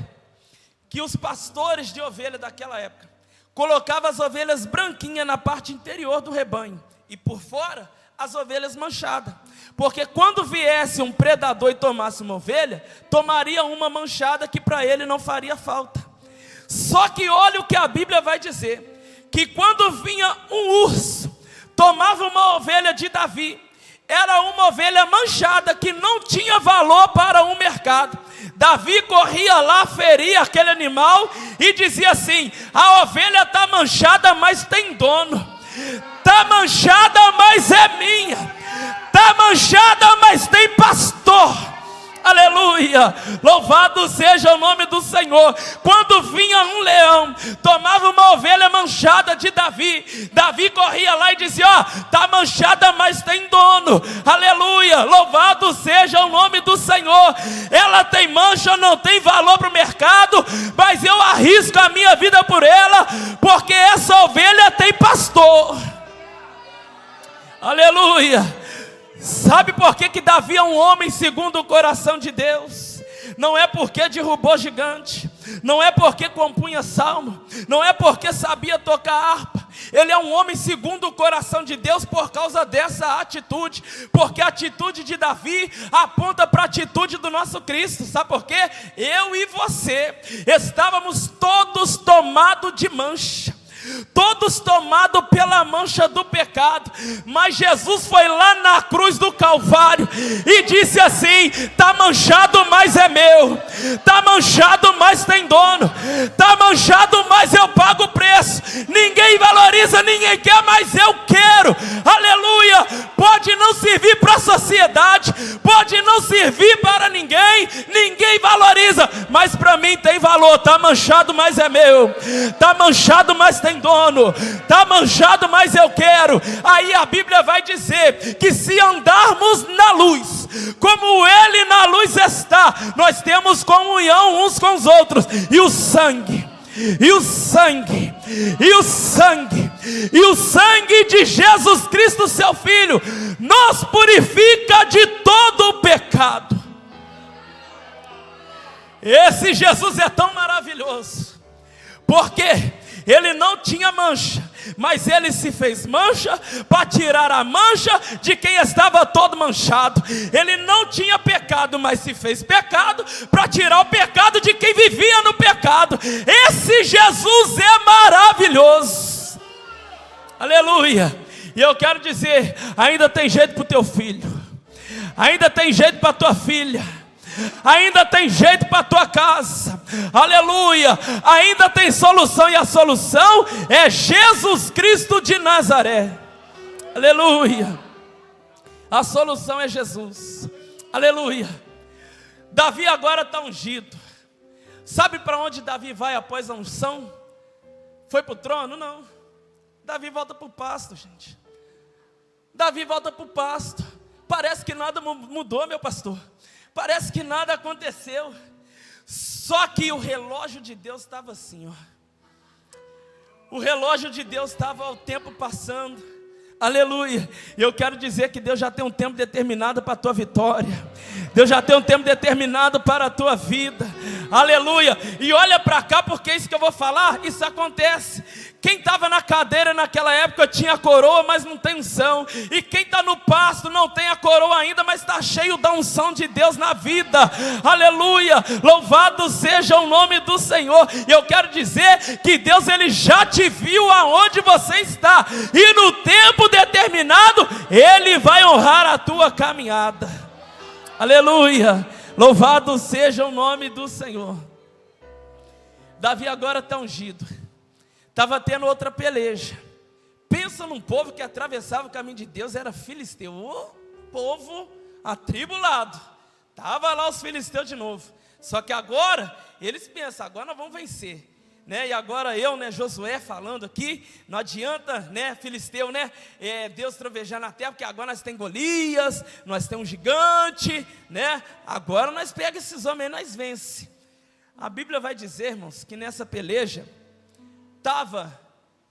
que os pastores de ovelha daquela época colocavam as ovelhas branquinhas na parte interior do rebanho e por fora as ovelhas manchadas, porque quando viesse um predador e tomasse uma ovelha, tomaria uma manchada que para ele não faria falta. Só que olha o que a Bíblia vai dizer, que quando vinha um urso, tomava uma ovelha de Davi, era uma ovelha manchada que não tinha valor para um mercado. Davi corria lá, feria aquele animal e dizia assim: a ovelha está manchada, mas tem dono. Está manchada, mas é minha. Está manchada, mas aleluia, louvado seja o nome do Senhor. Quando vinha um leão, tomava uma ovelha manchada de Davi, Davi corria lá e dizia: ó, está manchada, mas tem dono, aleluia, louvado seja o nome do Senhor. Ela tem mancha, não tem valor para o mercado, mas eu arrisco a minha vida por ela, porque essa ovelha tem pastor, aleluia. Sabe por que Davi é um homem segundo o coração de Deus? Não é porque derrubou gigante, não é porque compunha salmo, não é porque sabia tocar harpa. Ele é um homem segundo o coração de Deus por causa dessa atitude, porque a atitude de Davi aponta para a atitude do nosso Cristo. Sabe por quê? Eu e você estávamos todos tomados de mancha, todos tomados pela mancha do pecado, mas Jesus foi lá na cruz do Calvário e disse assim: está manchado, mas é meu, está manchado, mas tem dono, está manchado, mas eu pago o preço. Ninguém valoriza, ninguém quer, mas eu quero, aleluia. Pode não servir para a sociedade, pode não servir para ninguém, ninguém valoriza, mas para mim tem valor. Está manchado, mas é meu, está manchado, mas tem dono, está manchado, mas eu quero. Aí a Bíblia vai dizer que se andarmos na luz, como Ele na luz está, nós temos comunhão uns com os outros, e o sangue de Jesus Cristo, seu Filho, nos purifica de todo o pecado. Esse Jesus é tão maravilhoso, porque Ele não tinha mancha, mas Ele se fez mancha para tirar a mancha de quem estava todo manchado. Ele não tinha pecado, mas se fez pecado para tirar o pecado de quem vivia no pecado. Esse Jesus é maravilhoso, aleluia. E eu quero dizer, ainda tem jeito para o teu filho, ainda tem jeito para a tua filha, ainda tem jeito para a tua casa, aleluia, ainda tem solução, e a solução é Jesus Cristo de Nazaré, aleluia. A solução é Jesus, aleluia. Davi agora está ungido. Sabe para onde Davi vai após a unção? Foi para o trono? Não. Davi volta para o pasto, gente. Davi volta para o pasto. Parece que nada mudou, meu pastor, parece que nada aconteceu. Só que o relógio de Deus estava assim, ó. O relógio de Deus estava o tempo passando, aleluia. E eu quero dizer que Deus já tem um tempo determinado para a tua vitória, Deus já tem um tempo determinado para a tua vida, aleluia. E olha para cá, porque isso que eu vou falar, isso acontece. Quem estava na cadeira naquela época tinha coroa, mas não tem unção. E quem está no pasto não tem a coroa ainda, mas está cheio da unção de Deus na vida, aleluia. Louvado seja o nome do Senhor. E eu quero dizer que Deus, Ele já te viu aonde você está, e no tempo determinado Ele vai honrar a tua caminhada, aleluia. Louvado seja o nome do Senhor. Davi agora está ungido. Estava tendo outra peleja. Pensa num povo que atravessava o caminho de Deus, era filisteu. O povo atribulado. Estava lá os filisteus de novo. Só que agora, eles pensam, agora nós vamos vencer, né? E agora eu, né, Josué falando aqui, não adianta, né, filisteu, né, Deus trovejar na terra, porque agora nós temos Golias, nós temos um gigante, né? Agora nós pegamos esses homens e nós vence. A Bíblia vai dizer, irmãos, que nessa peleja estava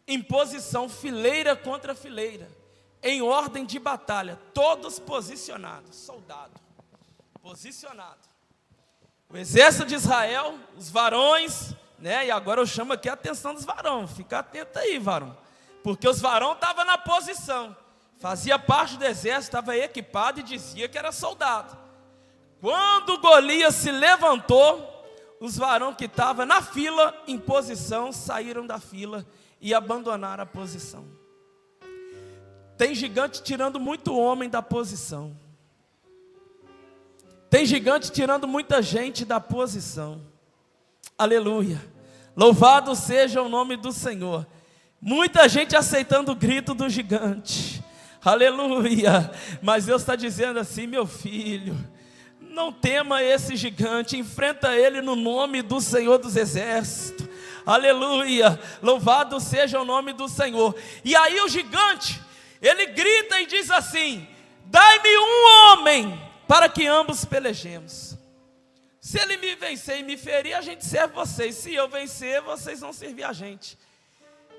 em posição fileira contra fileira, em ordem de batalha, todos posicionados, soldado, posicionado. O exército de Israel, os varões, né? E agora eu chamo aqui a atenção dos varões, fica atento aí, varão, porque os varões estavam na posição, fazia parte do exército, estava equipado e dizia que era soldado. Quando Golias se levantou, os varões que estavam na fila, em posição, saíram da fila e abandonaram a posição. Tem gigante tirando muito homem da posição. Tem gigante tirando muita gente da posição. Aleluia. Louvado seja o nome do Senhor. Muita gente aceitando o grito do gigante. Aleluia. Mas Deus está dizendo assim, meu filho, Não tema esse gigante, enfrenta ele no nome do Senhor dos Exércitos. Aleluia, louvado seja o nome do Senhor. E aí o gigante, ele grita e diz assim: dai-me um homem para que ambos pelejemos. Se ele me vencer e me ferir, a gente serve vocês. Se eu vencer, vocês vão servir a gente.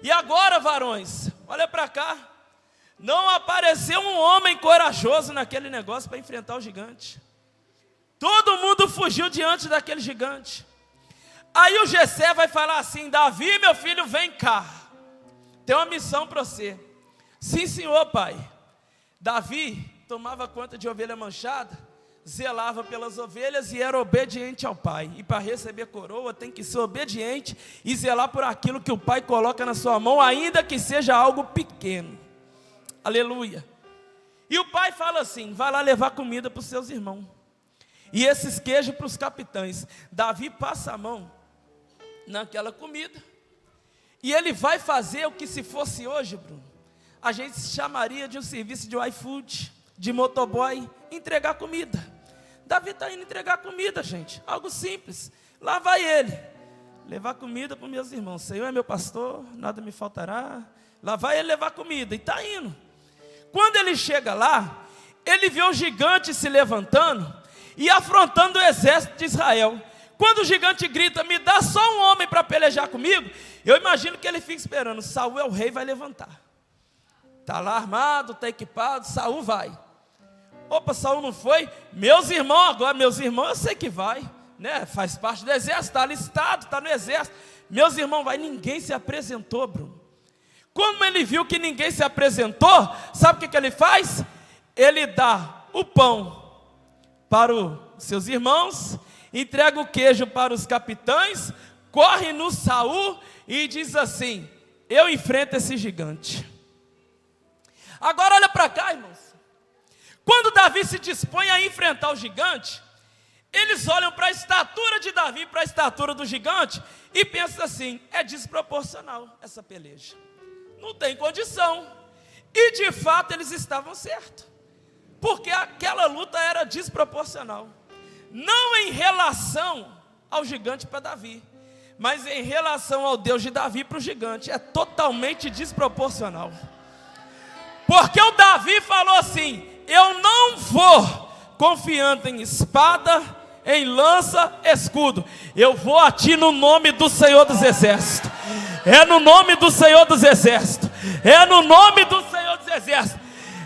E agora, varões, olha para cá. Não apareceu um homem corajoso naquele negócio para enfrentar o gigante. Todo mundo fugiu diante daquele gigante. Aí o Jessé vai falar assim: Davi, meu filho, vem cá. Tem uma missão para você. Sim, senhor, pai. Davi tomava conta de ovelha manchada, zelava pelas ovelhas e era obediente ao pai. E para receber coroa tem que ser obediente e zelar por aquilo que o pai coloca na sua mão, ainda que seja algo pequeno. Aleluia. E o pai fala assim: vai lá levar comida para os seus irmãos, e esses queijos para os capitães. Davi passa a mão naquela comida, e ele vai fazer o que, se fosse hoje, Bruno, a gente chamaria de um serviço de iFood, de motoboy, entregar comida. Davi está indo entregar comida, gente, algo simples. Lá vai ele, levar comida para os meus irmãos. Senhor é meu pastor, nada me faltará. Lá vai ele levar comida, e está indo. Quando ele chega lá, ele vê um gigante se levantando e afrontando o exército de Israel. Quando o gigante grita: me dá só um homem para pelejar comigo, eu imagino que ele fica esperando. Saul é o rei, vai levantar. Está lá armado, está equipado, Saul vai. Opa, Saul não foi? Meus irmãos agora, meus irmãos eu sei que vai, né? Faz parte do exército, está alistado, está no exército. Meus irmãos vai, ninguém se apresentou, Bruno. Como ele viu que ninguém se apresentou, sabe o que ele faz? Ele dá o pão para os seus irmãos, entrega o queijo para os capitães, corre no Saul e diz assim: eu enfrento esse gigante. Agora olha para cá, irmãos. Quando Davi se dispõe a enfrentar o gigante, eles olham para a estatura de Davi, para a estatura do gigante, e pensam assim: é desproporcional essa peleja, não tem condição. E de fato eles estavam certos, porque aquela luta era desproporcional. Não em relação ao gigante para Davi, mas em relação ao Deus de Davi para o gigante. É totalmente desproporcional. Porque o Davi falou assim: eu não vou confiando em espada, em lança, escudo. Eu vou a ti no nome do Senhor dos Exércitos. É no nome do Senhor dos Exércitos. É no nome do Senhor dos Exércitos.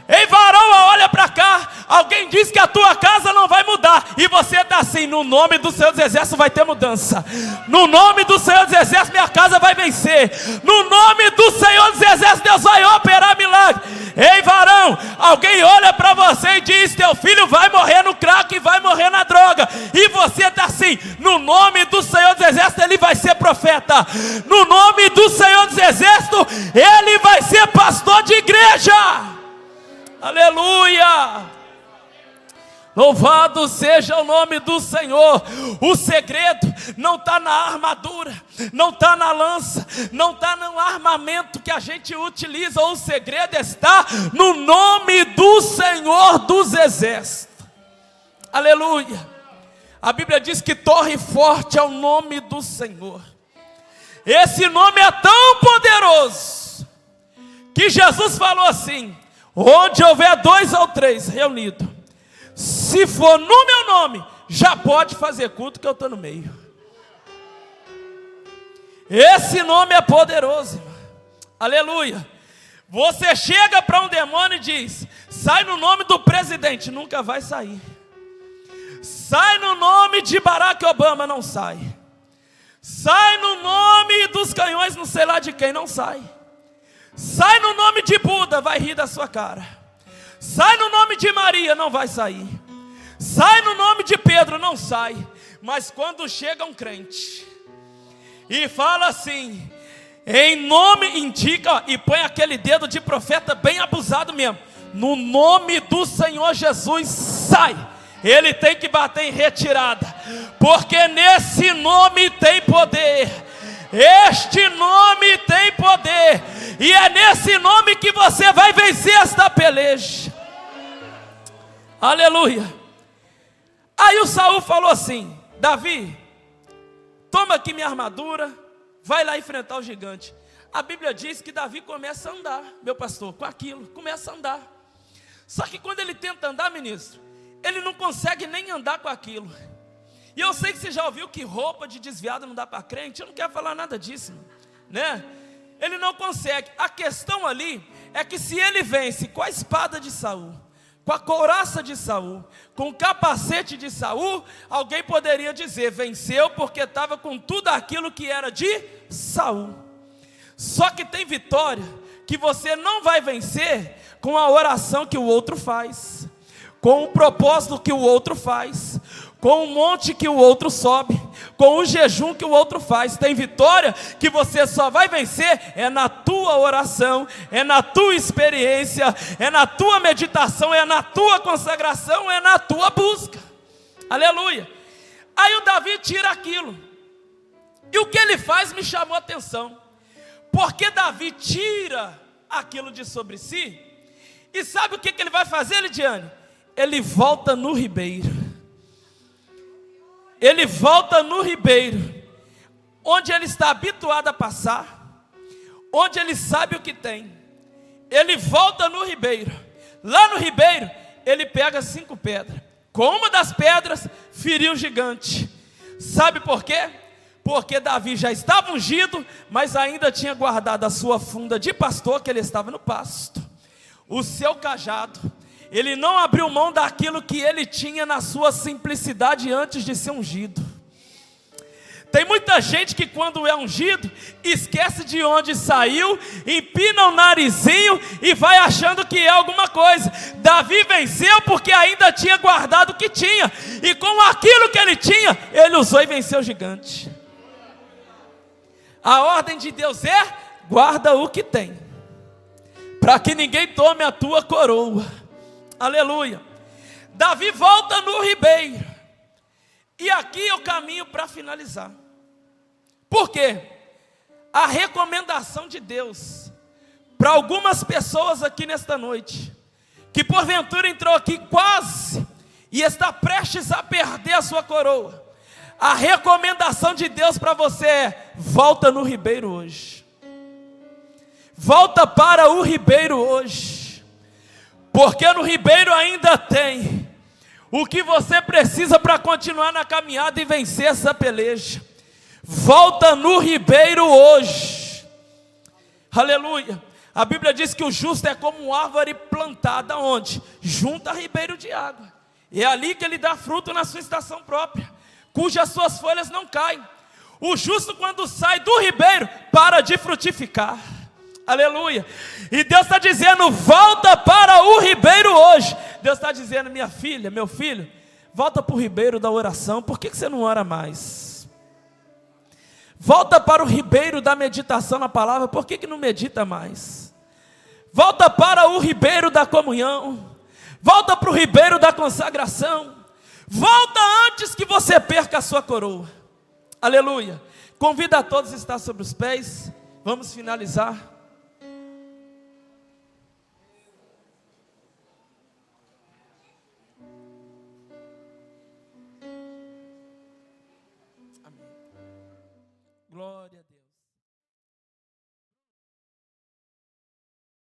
Ei, varão, olha para cá. Alguém diz que a tua casa não vai mudar, e você está assim: no nome do Senhor dos Exércitos vai ter mudança. No nome do Senhor dos Exércitos minha casa vai vencer. No nome do Senhor dos Exércitos Deus vai operar milagre. Ei, varão, alguém olha para você e diz: teu filho vai morrer no crack e vai morrer na droga, e você está assim: no nome do Senhor dos Exércitos ele vai ser profeta. No nome do Senhor dos Exércitos ele vai ser pastor de igreja. Aleluia! Louvado seja o nome do Senhor. O segredo não está na armadura, não está na lança, não está no armamento que a gente utiliza. O segredo está no nome do Senhor dos Exércitos. Aleluia! A Bíblia diz que torre forte é o nome do Senhor. Esse nome é tão poderoso que Jesus falou assim: onde houver 2 ou 3 reunidos, se for no meu nome, já pode fazer culto que eu estou no meio. Esse nome é poderoso, irmão. Aleluia. Você chega para um demônio e diz: sai no nome do presidente, nunca vai sair. Sai no nome de Barack Obama, não sai. Sai no nome dos canhões, não sei lá de quem, não sai. Sai no nome de Buda, vai rir da sua cara. Sai no nome de Maria, não vai sair. Sai no nome de Pedro, não sai. Mas quando chega um crente e fala assim, em nome, indica e põe aquele dedo de profeta bem abusado mesmo: no nome do Senhor Jesus, sai. Ele tem que bater em retirada, porque nesse nome tem poder. Este nome tem poder, e é nesse nome que você vai vencer esta peleja. Aleluia. Aí o Saul falou assim: Davi, toma aqui minha armadura, vai lá enfrentar o gigante. A Bíblia diz que Davi começa a andar, meu pastor, com aquilo, começa a andar. Só que quando ele tenta andar, ministro, ele não consegue nem andar com aquilo. E eu sei que você já ouviu que roupa de desviado não dá para crente. Eu não quero falar nada disso, né? Ele não consegue. A questão ali é que se ele vence com a espada de Saul, com a couraça de Saul, com o capacete de Saul, alguém poderia dizer: venceu porque estava com tudo aquilo que era de Saul. Só que tem vitória que você não vai vencer com a oração que o outro faz, com o propósito que o outro faz, com o monte que o outro sobe, com o jejum que o outro faz. Tem vitória que você só vai vencer é na tua oração, é na tua experiência, é na tua meditação, é na tua consagração, é na tua busca. Aleluia. Aí o Davi tira aquilo, e o que ele faz me chamou a atenção, porque Davi tira aquilo de sobre si, e sabe o que ele vai fazer, Lidiane? Ele volta no ribeiro. Ele volta no ribeiro, onde ele está habituado a passar, onde ele sabe o que tem. Ele volta no ribeiro. Lá no ribeiro, ele pega 5 pedras. Com uma das pedras, feriu o gigante. Sabe por quê? Porque Davi já estava ungido, mas ainda tinha guardado a sua funda de pastor, que ele estava no pasto, o seu cajado. Ele não abriu mão daquilo que ele tinha na sua simplicidade antes de ser ungido. Tem muita gente que quando é ungido, esquece de onde saiu, empina o narizinho e vai achando que é alguma coisa. Davi venceu porque ainda tinha guardado o que tinha, e com aquilo que ele tinha, ele usou e venceu o gigante. A ordem de Deus é: guarda o que tem, para que ninguém tome a tua coroa. Aleluia. Davi volta no ribeiro. E aqui eu caminho para finalizar. Por quê? A recomendação de Deus para algumas pessoas aqui nesta noite, que porventura entrou aqui quase e está prestes a perder a sua coroa. A recomendação de Deus para você é: volta no ribeiro hoje. Volta para o ribeiro hoje. Porque no ribeiro ainda tem o que você precisa para continuar na caminhada e vencer essa peleja. Volta no ribeiro hoje. Aleluia. A Bíblia diz que o justo é como uma árvore plantada onde? Junto a ribeiro de água. É ali que ele dá fruto na sua estação própria, cujas suas folhas não caem. O justo, quando sai do ribeiro, para de frutificar. Aleluia. E Deus está dizendo: volta para o ribeiro hoje. Deus está dizendo: minha filha, meu filho, volta para o ribeiro da oração. Por que você não ora mais? Volta para o ribeiro da meditação na palavra. Por que não medita mais? Volta para o ribeiro da comunhão. Volta para o ribeiro da consagração. Volta antes que você perca a sua coroa. Aleluia. Convido a todos a estar sobre os pés. Vamos finalizar.